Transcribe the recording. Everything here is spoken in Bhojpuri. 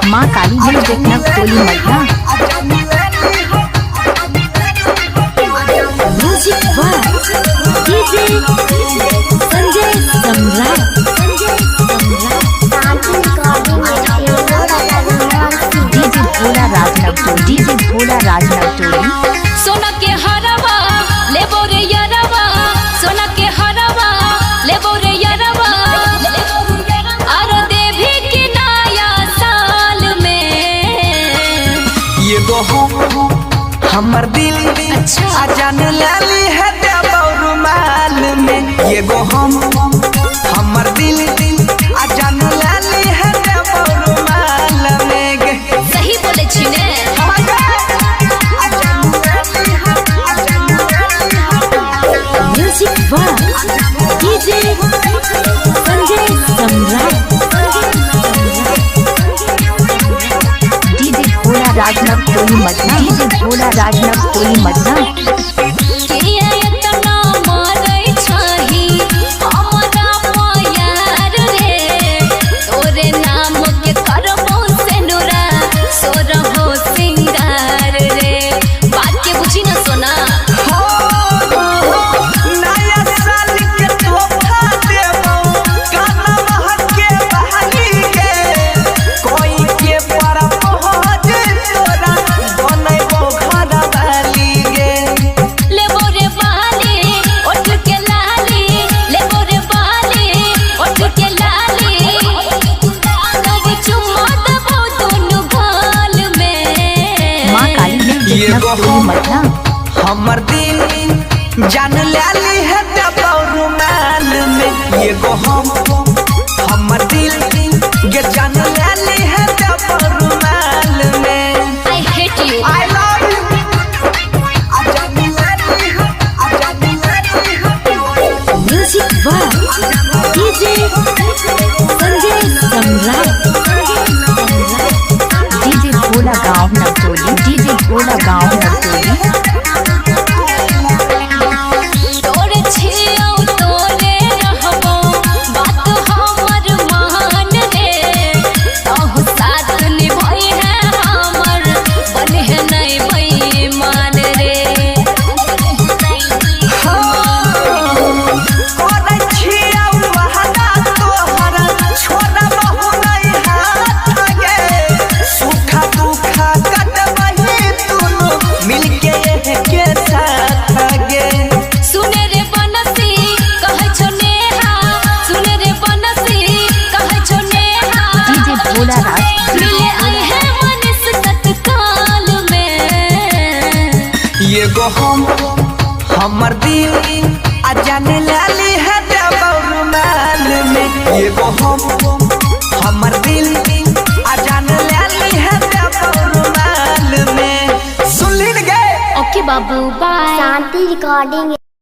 माँ काली music Navtoli Madhya music by DJ Sanjay Samrat. DJ Bhola Raj Navtoli, DJ Bhola Raj Navtoli. सोना के हरवा लेबो रे यरवा, सोना के हरवा लेबो रे यरवा, और देवी के नया साल में ये गो हमर दिल आ जान लाली है रुमाल में। ये गो हमर दिल आ जान लाली है रुमाल में। सही बोले छिने। Music by DJ Sanjay Samrat. DJ Bhola Raj Navtoli Madhya, DJ Bhola Raj Navtoli मध्या। हमर दिल जान लाली है रुमाल में। ये गो हमर दिल के जान लाली है रुमाल में। I hate you, I love you, आ जान लाली है, आ जान लाली है। Music by DJ Sanjay Samrat. DJ Bhola गाँव नवतोली, डीजे भोला गाँव नवतोली। ये गो हमर दिल आ जान लाली है रुमाल में। ये गो हमर दिल आ जान लाली है रुमाल में। सुन लीन गए। ओके बाबू बाय। Shanti recording.